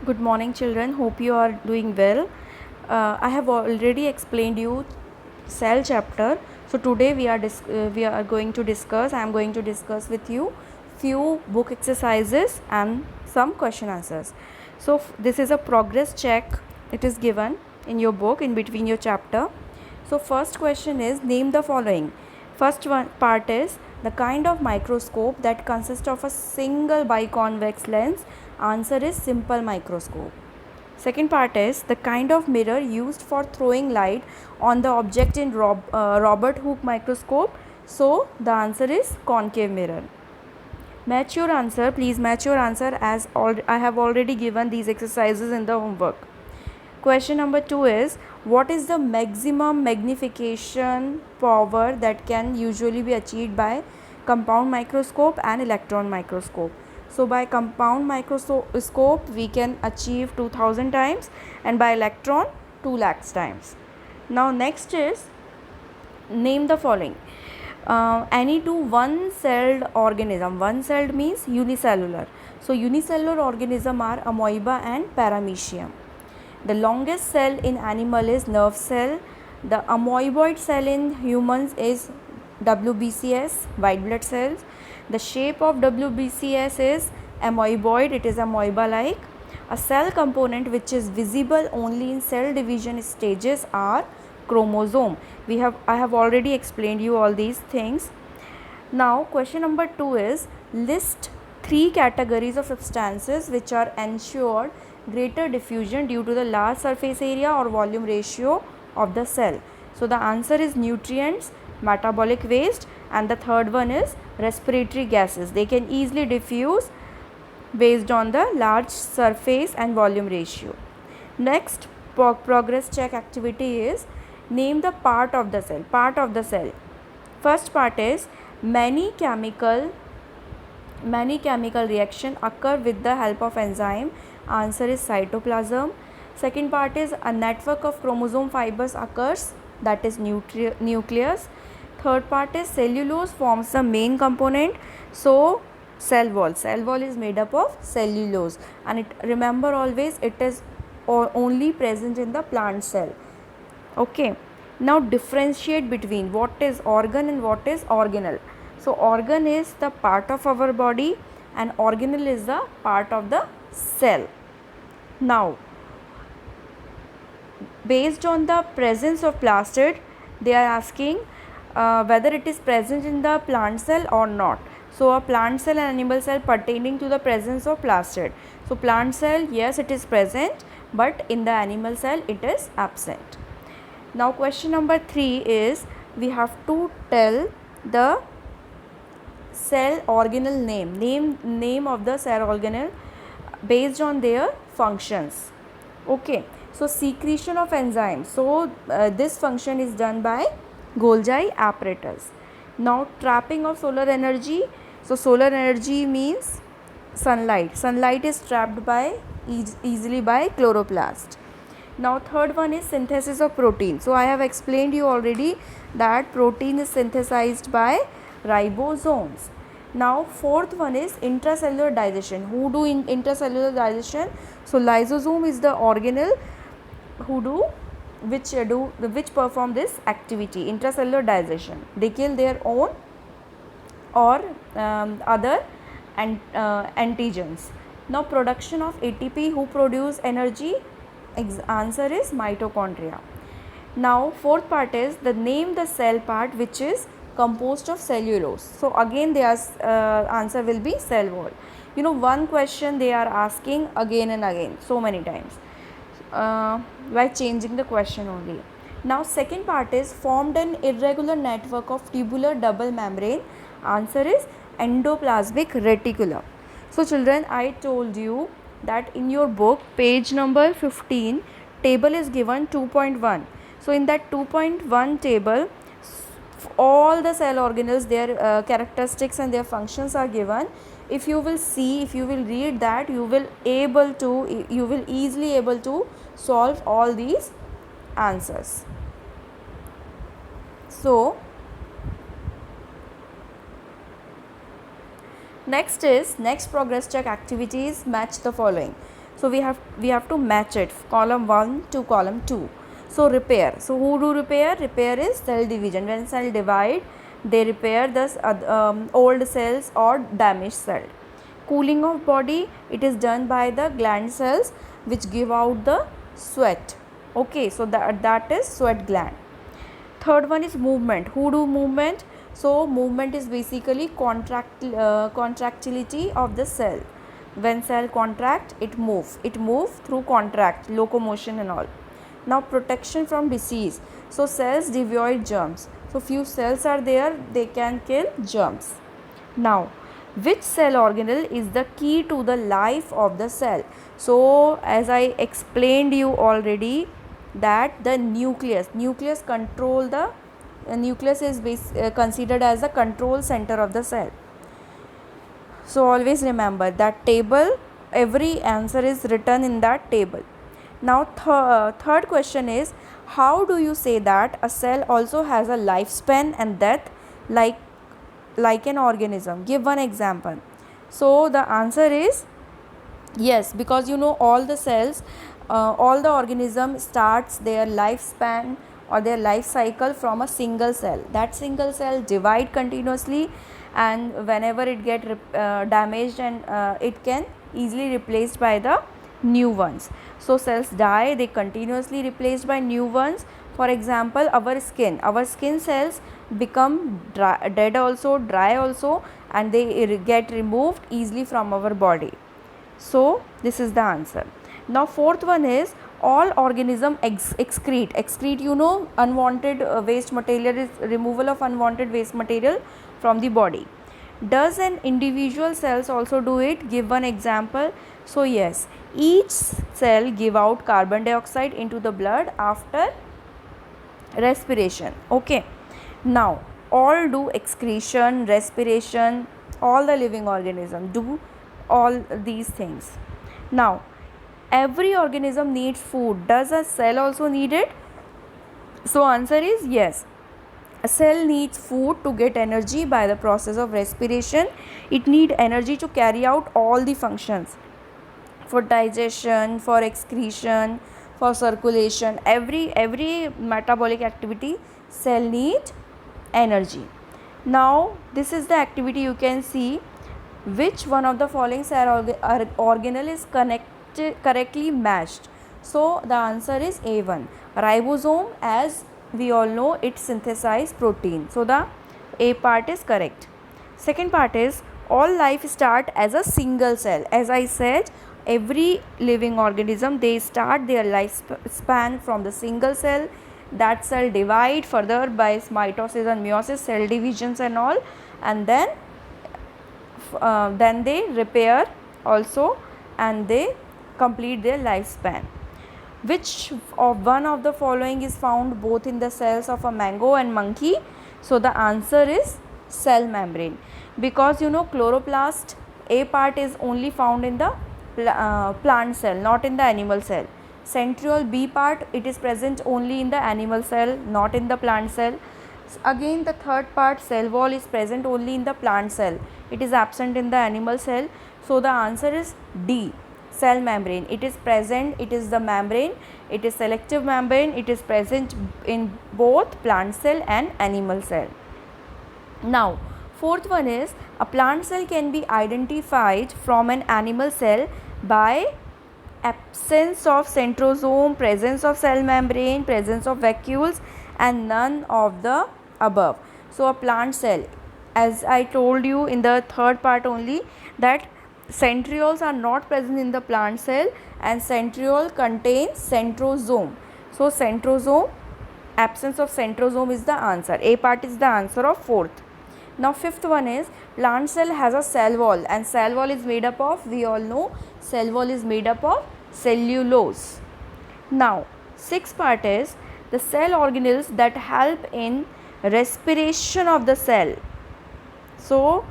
Good morning, children. Hope you are doing well. I have already explained you cell chapter. So today we are going to discuss. I am going to discuss with you few book exercises and some question answers. So this is a progress check. It is given in your book in between your chapter. So first question is name the following. First one part is the kind of microscope that consists of a single biconvex lens. Answer is simple microscope. Second part is the kind of mirror used for throwing light on the object in Robert Hooke microscope. So the answer is concave mirror. Match your answer. Please match your answer as I have already given these exercises in the homework. Question number 2 is what is the maximum magnification power that can usually be achieved by compound microscope and electron microscope? So by compound microscope we can achieve 2000 times and by electron 2 lakhs times. Now next is name the following. Any two one-celled organism. One-celled means unicellular. So unicellular organism are amoeba and paramecium. The longest cell in animal is nerve cell. The amoeboid cell in humans is WBCS, white blood cells. The shape of WBCS is amoeboid, it is amoeba-like. A cell component which is visible only in cell division stages are chromosome. I have already explained you all these things. Now question number 2 is list 3 categories of substances which are ensured greater diffusion due to the large surface area or volume ratio of the cell. So the answer is nutrients, metabolic waste, and the third one is respiratory gases. They can easily diffuse based on the large surface and volume ratio. Next progress check activity is name the part of the cell. Part of the cell. First part is many chemical reaction occur with the help of enzyme. Answer is cytoplasm. Second part is a network of chromosome fibers occurs, that is nucleus. Third part is cellulose forms the main component. So cell wall is made up of cellulose, and remember always it is only present in the plant cell. Okay, now differentiate between what is organ and what is organelle. So organ is the part of our body and organelle is the part of the cell. Now based on the presence of plastid, they are asking whether it is present in the plant cell or not. So a plant cell and animal cell pertaining to the presence of plastid. So plant cell, yes, it is present, but in the animal cell it is absent. Now question number 3 is we have to tell the cell organelle name of the cell organelle based on their functions. Okay, so secretion of enzymes. So this function is done by Golgi apparatus. Now trapping of solar energy. So solar energy means sunlight. Sunlight is trapped by easily by chloroplast. Now third one is synthesis of protein. So I have explained you already that protein is synthesized by ribosomes. Now fourth one is intracellular digestion. Who do intracellular digestion? So lysosome is the organelle which perform this activity, intracellular digestion. They kill their own or other antigens. Now production of ATP, who produce energy? Answer is mitochondria. Now fourth part is the name the cell part which is composed of cellulose. So again their answer will be cell wall. You know, one question they are asking again and again so many times by changing the question only. Now second part is formed an irregular network of tubular double membrane. Answer is endoplasmic reticulum. So children, I told you that in your book page number 15 table is given 2.1. So in that 2.1 table all the cell organelles, their characteristics and their functions are given. If you will see, if you will read that, you will easily able to solve all these answers. So next progress check activities match the following. So we have to match it, column 1 to column 2. So repair. So who do repair? Repair is cell division. When cell divide, they repair the old cells or damaged cell. Cooling of body, it is done by the gland cells which give out the sweat. Okay, so that is sweat gland. Third one is movement. Who do movement? So movement is basically contractility of the cell. When cell contract, it move through contract, locomotion and all. Now protection from disease. So cells devoid germs. So few cells are there, they can kill germs. Now which cell organelle is the key to the life of the cell? So as I explained you already, that the nucleus control the nucleus is considered as the control center of the cell. So always remember that table, every answer is written in that table. Now third question is, how do you say that a cell also has a lifespan and death like an organism? Give one example. So the answer is yes, because all the cells, all the organism starts their lifespan or their life cycle from a single cell. That single cell divide continuously, and whenever it get damaged, and it can easily replaced by the new ones. So cells die, they continuously replaced by new ones. For example, our skin cells become dead also, dry also, and they get removed easily from our body. So this is the answer. Now fourth one is, all organism excrete. Unwanted waste material is removal of unwanted waste material from the body. Does an individual cells also do it? Give one example. So yes, each cell give out carbon dioxide into the blood after respiration. Okay, now all do excretion, respiration, all the living organism do all these things. Now every organism needs food. Does a cell also need it? So answer is yes. A cell needs food to get energy by the process of respiration. It needs energy to carry out all the functions, for digestion, for excretion, for circulation. Every metabolic activity, cell needs energy. Now this is the activity. You can see which one of the following cell organelle is correctly matched. So the answer is A1. Ribosome, as we all know, it synthesizes protein. So the A part is correct. Second part is, all life start as a single cell. As I said, every living organism, they start their lifespan from the single cell. That cell divide further by mitosis and meiosis, cell divisions and all, and then they repair also, and they complete their lifespan. Which of one of the following is found both in the cells of a mango and monkey? So the answer is cell membrane, because chloroplast, A part is only found in the plant cell, not in the animal cell. Centriole, B part, it is present only in the animal cell, not in the plant cell. Again the third part, cell wall, is present only in the plant cell, it is absent in the animal cell. So the answer is D, cell membrane. It is present, it is the membrane, it is selective membrane, it is present in both plant cell and animal cell. Now fourth one is, a plant cell can be identified from an animal cell by absence of centrosome, presence of cell membrane, presence of vacuoles, and none of the above. So a plant cell, as I told you in the third part only, that centrioles are not present in the plant cell, and centriole contains centrosome. So centrosome, absence of centrosome is the answer. A part is the answer of fourth. Now fifth one is, plant cell has a cell wall, and cell wall is made up of, we all know, cell wall is made up of cellulose. Now sixth part is, the cell organelles that help in respiration of the cell. So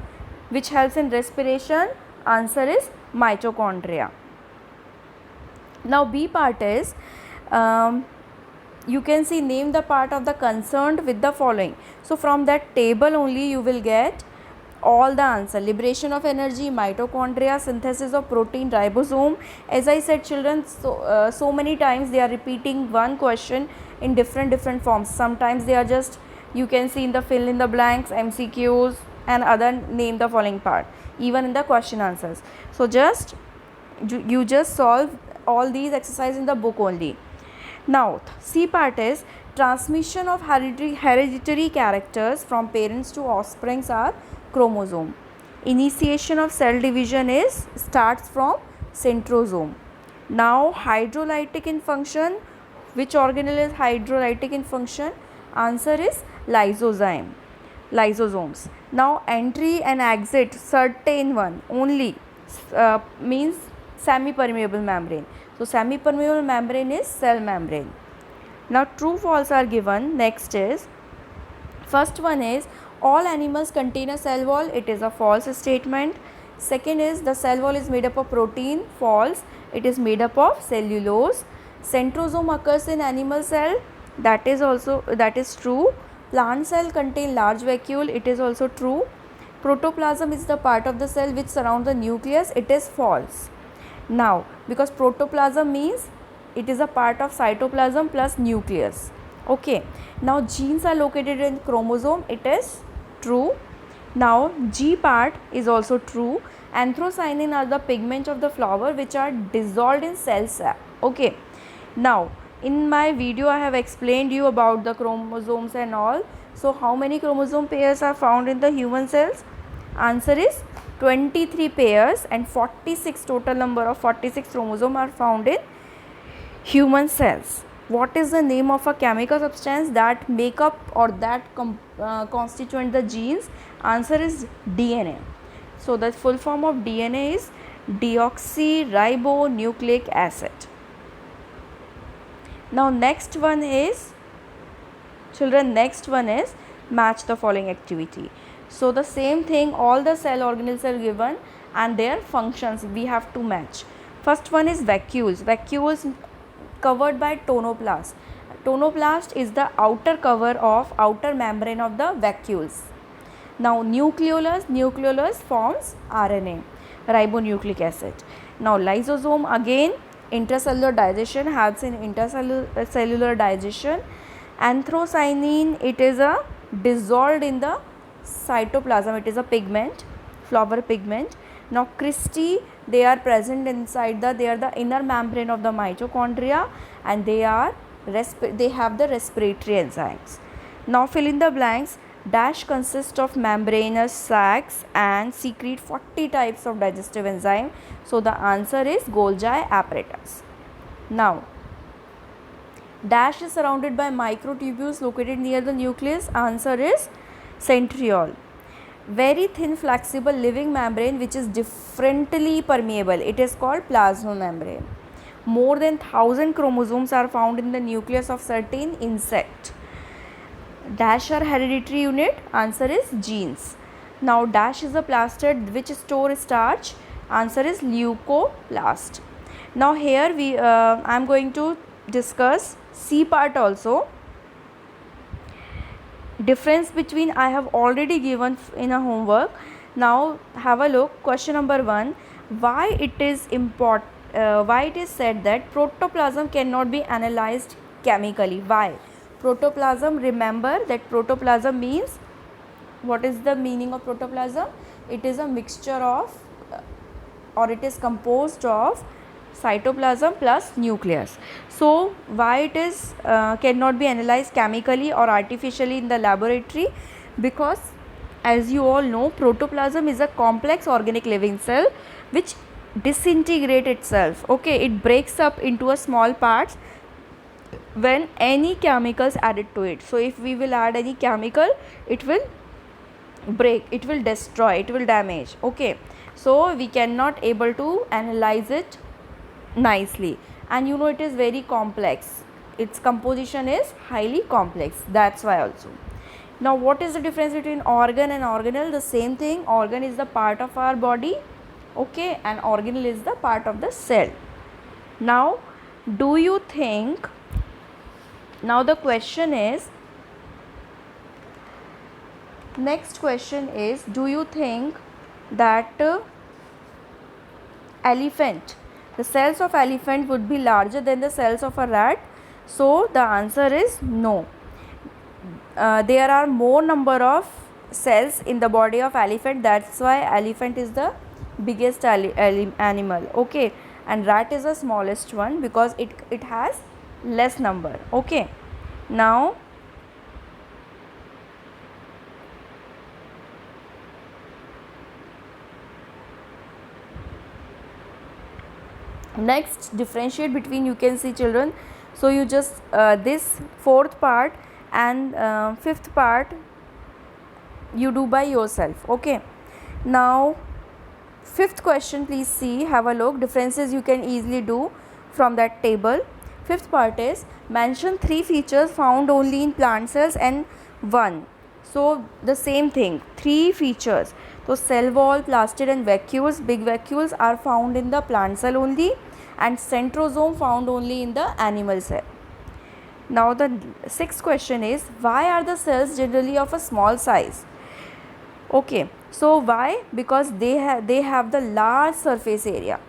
which helps in respiration? Answer is mitochondria. Now B part is, you can see, name the part of the concerned with the following. So from that table only you will get all the answer. Liberation of energy, mitochondria, synthesis of protein, ribosome. As I said children, so many times they are repeating one question in different forms. Sometimes they are just, you can see in the fill in the blanks, MCQs and other, name the following part, even in the question answers. So just you just solve all these exercises in the book only. Now C part is transmission of hereditary characters from parents to offsprings are chromosome. Initiation of cell division is starts from centrosome. Now hydrolytic in function, which organelle is hydrolytic in function? Answer is lysosomes. Now entry and exit, certain one only, means semi-permeable membrane. So semi-permeable membrane is cell membrane. Now true false are given. Next is, first one is all animals contain a cell wall. It is a false statement. Second is the cell wall is made up of protein. False. It is made up of cellulose. Centrosome occurs in animal cell. That is true. Plant cell contain large vacuole. It is also true. Protoplasm is the part of the cell which surrounds the nucleus. It is false. Now because protoplasm means it is a part of cytoplasm plus nucleus. Okay. Now genes are located in chromosome. It is true. Now G part is also true. Anthocyanin are the pigments of the flower which are dissolved in cell sap. Okay. Now in my video I have explained you about the chromosomes and all. So how many chromosome pairs are found in the human cells? Answer is 23 pairs and 46, total number of 46 chromosomes are found in human cells. What is the name of a chemical substance that make up or that constitute the genes? Answer is DNA. So the full form of DNA is deoxyribonucleic acid. Now next one is, children, next one is match the following activity. So the same thing, all the cell organelles are given and their functions we have to match. First one is vacuoles. Vacuoles covered by tonoplast. Tonoplast is the outer cover of outer membrane of the vacuoles. Now nucleolus forms RNA, ribonucleic acid. Now lysosome, again intracellular digestion, helps in intercellular digestion. Anthocyanin, it is a dissolved in the cytoplasm, it is a pigment, flower pigment. Now cristae, they are present inside they are the inner membrane of the mitochondria and they have the respiratory enzymes. Now fill in the blanks. Dash consists of membranous sacs and secrete 40 types of digestive enzyme. So the answer is Golgi apparatus. Now dash is surrounded by microtubules located near the nucleus. Answer is centriole. Very thin flexible living membrane which is differently permeable. It is called plasma membrane. More than 1000 chromosomes are found in the nucleus of certain insect. Dash are hereditary unit. Answer is genes. Now dash is a plastid which store starch. Answer is leucoplast. Now here I am going to discuss C part also. Difference between I have already given in a homework. Now have a look. Question number 1. Why it is said that protoplasm cannot be analyzed chemically? Why? Protoplasm, remember that protoplasm means, what is the meaning of protoplasm? It is a mixture of or it is composed of cytoplasm plus nucleus. So why it is cannot be analyzed chemically or artificially in the laboratory? Because as you all know, protoplasm is a complex organic living cell which disintegrate itself. Okay, it breaks up into a small parts when any chemicals added to it. So if we will add any chemical, it will break, it will destroy, it will damage. Okay, so we cannot able to analyze it nicely, and you know it is very complex, its composition is highly complex, that's why also. Now what is the difference between organ and organelle? The same thing, organ is the part of our body, okay, and organelle is the part of the cell. Now do you think, now the question is, Next question is, do you think that elephant, the cells of elephant would be larger than the cells of a rat? So the answer is no. There are more number of cells in the body of elephant, that's why elephant is the biggest animal, okay, and rat is the smallest one because it has less number. Okay, now next, differentiate between, you can see children, so you just this fourth part and fifth part you do by yourself. Okay, now fifth question, please see, have a look. Differences you can easily do from that table. Fifth part is, mention 3 features found only in plant cells and 1. So the same thing, 3 features. So cell wall, plastid and vacuoles, big vacuoles are found in the plant cell only, and centrosome found only in the animal cell. Now the sixth question is, why are the cells generally of a small size? Okay, so why? Because they have the large surface area.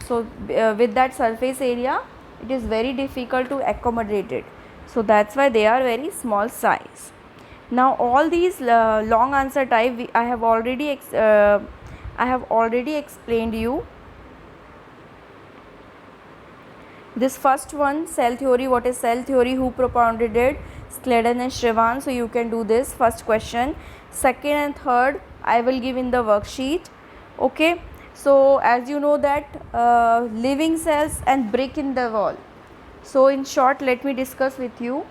So with that surface area, it is very difficult to accommodate it. So that's why they are very small size. Now all these long answer type I have already explained you. This first one, cell theory, what is cell theory, who propounded it? Sladen and Shrivan. So you can do this first question. Second and third I will give in the worksheet. Okay, so as you know that living cells and brick in the wall. So in short, let me discuss with you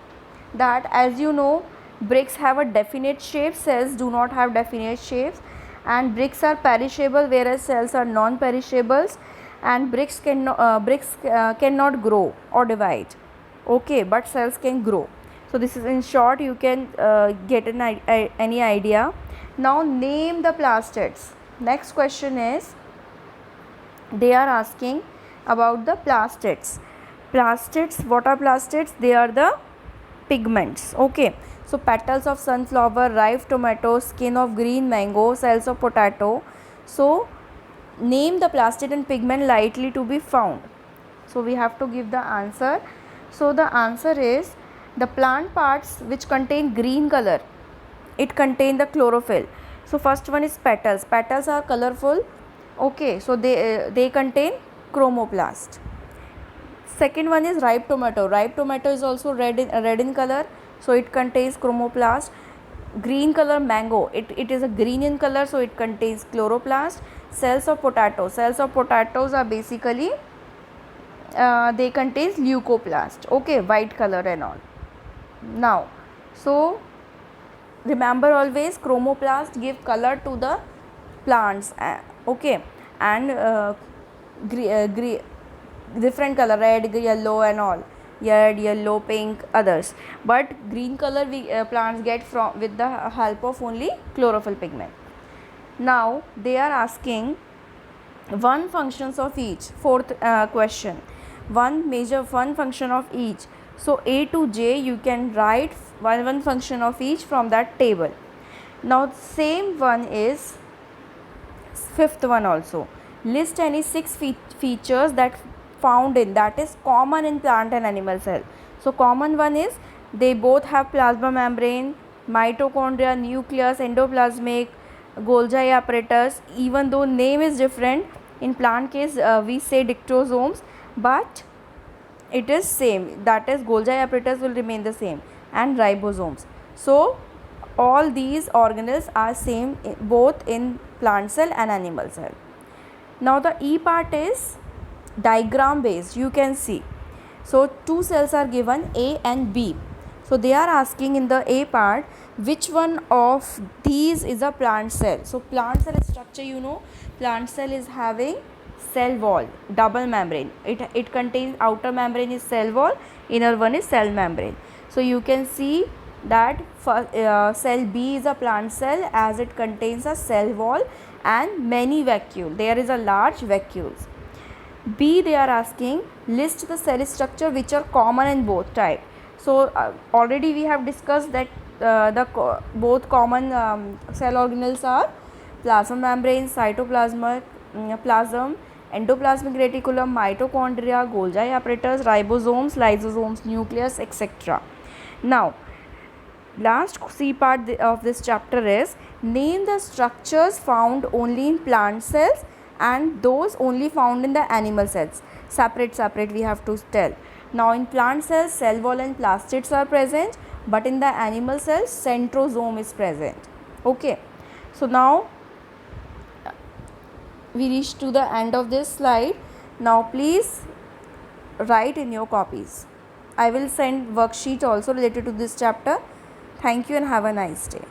that, as you know, bricks have a definite shape, cells do not have definite shapes, and bricks are perishable whereas cells are non-perishables, and bricks cannot grow or divide, okay, but cells can grow. So this is in short, you can get any idea. Now name the plastids. Next question is, they are asking about the plastids. Plastids, what are plastids? They are the pigments. Okay, so petals of sunflower, ripe tomato, skin of green mango, cells of potato. So name the plastid and pigment likely to be found. So we have to give the answer. So the answer is, the plant parts which contain green color, it contain the chlorophyll. So first one is petals. Petals are colorful. Okay, so they contain chromoplast. Second one is ripe tomato. Ripe tomato is also red in color, so it contains chromoplast. Green color mango, it is a green in color, so it contains chloroplast. Cells of potato. Cells of potatoes are basically they contains leucoplast. Okay, white color and all. Now, so remember always, chromoplast give color to the plants. Okay, and different color, red, yellow and all, red, yellow, pink, others, but green color we plants get from with the help of only chlorophyll pigment. Now they are asking one functions of each. Fourth question, one function of each. So A to J you can write one function of each from that table. Now same one is fifth one also. List any 6 features that found in, that is common in plant and animal cell. So common one is, they both have plasma membrane, mitochondria, nucleus, endoplasmic, Golgi apparatus. Even though name is different, in plant case we say dictosomes, but it is same, that is Golgi apparatus will remain the same, and ribosomes. So all these organelles are same both in plant cell and animal cell. Now the E part is diagram based, you can see. So 2 cells are given, A and B. So they are asking in the A part, which one of these is a plant cell. So plant cell structure, you know, plant cell is having cell wall, double membrane. It contains, outer membrane is cell wall, inner one is cell membrane. So you can see that cell B is a plant cell as it contains a cell wall and many vacuoles. There is a large vacuoles. B, they are asking, list the cell structure which are common in both type. So already we have discussed that both common cell organelles are plasma membrane, plasm, endoplasmic reticulum, mitochondria, Golgi apparatus, ribosomes, lysosomes, nucleus, etc. Now, last C part of this chapter is name the structures found only in plant cells and those only found in the animal cells. Separate we have to tell. Now in plant cells, cell wall and plastids are present, but in the animal cells, centrosome is present. Okay. So now we reach to the end of this slide. Now please write in your copies. I will send worksheet also related to this chapter. Thank you and have a nice day.